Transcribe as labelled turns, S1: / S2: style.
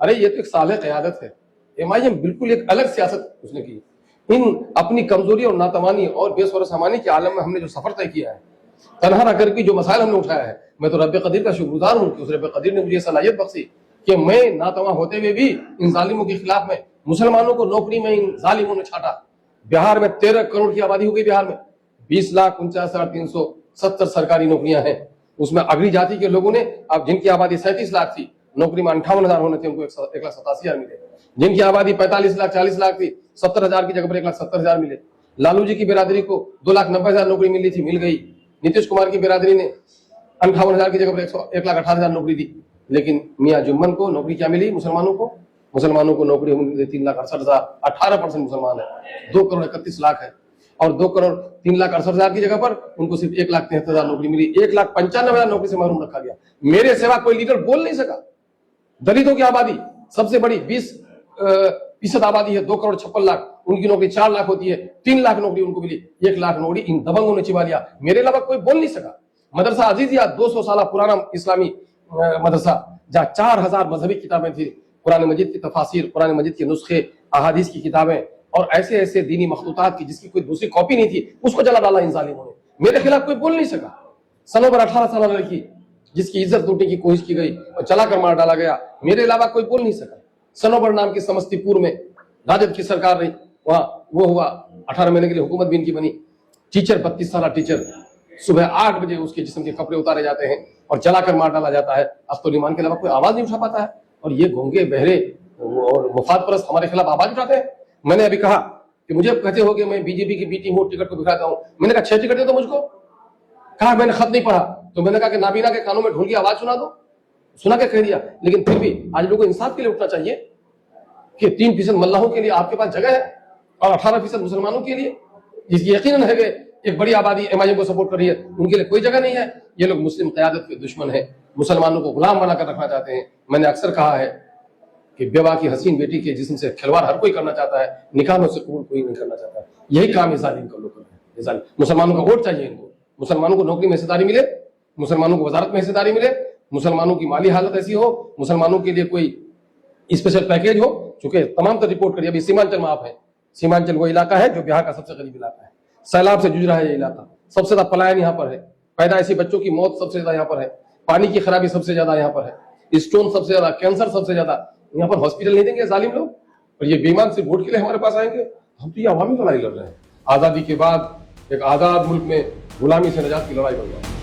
S1: अरे ये तो एक साले क़यादत है। एमआईएम बिल्कुल एक अलग सियासत उसने की। इन अपनी कमजोरी और नातवानी और बेसवरसामानी के आलम में हमने जो सफर तय किया है, तनहा रह करके जो मसाइल हमने उठाया है, मैं तो रब कदीर का शुक्रगुजार हूँ कि उस रब कदीर ने मुझे सलाहियत बख्शी कि मैं नातवा होते हुए भी इन जालिमों के खिलाफ में मुसलमानों को नौकरी में इन जालिमों ने छाटा। बिहार में 13 करोड़ की आबादी हो गई। बिहार में 20,49,370 सरकारी नौकरियां हैं। उसमें अगली जाति के लोगों ने, अब जिनकी आबादी 37 लाख थी, नौकरी में 58,000 होने थे, उनको 1,87,000 मिले। जिनकी आबादी 45 लाख 40 लाख थी, 70,000 की जगह पर 1,70,000 मिले। लालू जी की बिरादरी को 2,90,000 नौकरी मिली थी, मिल गई। नीतीश कुमार की बिरादरी ने 58,000 की जगह पर 1,18,000 नौकरी दी। लेकिन मियाँ जुम्मन को नौकरी क्या मिली? मुसलमानों को नौकरी मिली 3,68,000। 18% मुसलमान है। 2 करोड़ 31 लाख है और 2 करोड़ 3,68,000 की जगह पर उनको सिर्फ 1,73,000 नौकरी मिली। 1,95,000 नौकरी से महरूम रखा गया। मेरे सिवा कोई लीडर बोल नहीं सका। दलितों की आबादी सबसे बड़ी 20% आबादी है, 2 करोड़ 56 लाख, उनकी नौकरी 4 लाख होती है, 3 लाख नौकरी उनको मिली। 1 लाख नौकरी इन दबंगों ने छिपा लिया। मेरे अलावा कोई बोल नहीं सका। मदरसा अजीजिया 200 साल पुराना इस्लामी मदरसा, जहाँ 4,000 मजहबी किताबें थी, कुरान मजीद की तफासिर, कुरान मजीद के नुस्खे, अहादीस की किताबें और ऐसे ऐसे दीनी मखलूतात की जिसकी कोई दूसरी कॉपी नहीं थी, उसको जला डाला इन जालिमों ने। मेरे खिलाफ कोई बोल नहीं सका। सनोवर 18 साल लड़की जिसकी इज्जत लूटने की कोशिश की गई और चला कर मार डाला गया, मेरे अलावा कोई बोल नहीं सका। सनोवर नाम की समस्तीपुर में राजद की सरकार रही, वहां वो हुआ, 18 महीने के लिए हुकूमत भी इनकी बनी। टीचर 32 साल टीचर, सुबह 8 बजे उसके जिस्म के कपड़े उतारे जाते हैं और जलाकर मार डाला जाता है। अफ्तुल ईमान के अलावा कोई आवाज नहीं उठा पाता है। और ये गूंगे बहरे और मुफाद परस्त हमारे खिलाफ आवाज उठाते हैं। मैंने अभी कहा कि मुझे कहते हो कि मैं बीजेपी की बी टीम हूं, टिकट को बिखराता हूं। मैंने कहा 6 टिकट दे दो मुझको। कहा मैंने खत नहीं पढ़ा, तो मैंने कहा कि नाबीना के कानों में ढोल की आवाज सुना दो। सुना के कह दिया। लेकिन फिर भी आज लोगों को इंसाफ के लिए उठना चाहिए कि 3% मल्लाहों के लिए आपके पास जगह है और 18% मुसलमानों के लिए, जिसकी यकीनन है कि एक बड़ी आबादी एमआईएम को सपोर्ट कर रही है, उनके लिए कोई जगह नहीं है। ये लोग मुस्लिम क़यादत के दुश्मन है, मुसलमानों को गुलाम बनाकर रखना चाहते हैं। मैंने अक्सर कहा है कि बेवा की हसीन बेटी के जिस्म से खिलवाड़ हर कोई करना चाहता है, निकाहों से कबूल कोई नहीं करना चाहता। यही काम जालिम का लोग कर रहे हैं। मुसलमानों का वोट चाहिए इनको, मुसलमानों को नौकरी में हिस्सेदारी मिले, मुसलमानों को वजारत में हिस्सेदारी मिले, मुसलमानों की माली हालत ऐसी हो, मुसलमानों के लिए कोई स्पेशल पैकेज हो। चूंकि तमाम तो रिपोर्ट करिए, अभी सीमांचल में आप है, सीमांचल वो इलाका है जो बिहार का सबसे गरीब इलाका है, सैलाब से जूझ रहा है ये इलाका, सबसे ज्यादा पलायन यहाँ पर है, पैदाइशी बच्चों की मौत सबसे ज्यादा यहाँ पर है, पानी की खराबी सबसे ज्यादा यहाँ पर है, स्टोन सबसे ज्यादा, कैंसर सबसे ज्यादा। यहाँ पर हॉस्पिटल नहीं देंगे जालिम लोग, और ये बेईमान सिर्फ वोट के लिए हमारे पास आएंगे। हम तो ये अवामी लड़ाई लड़ रहे हैं। आजादी के बाद एक आजाद मुल्क में गुलामी से निजात की लड़ाई लड़ रहे हैं।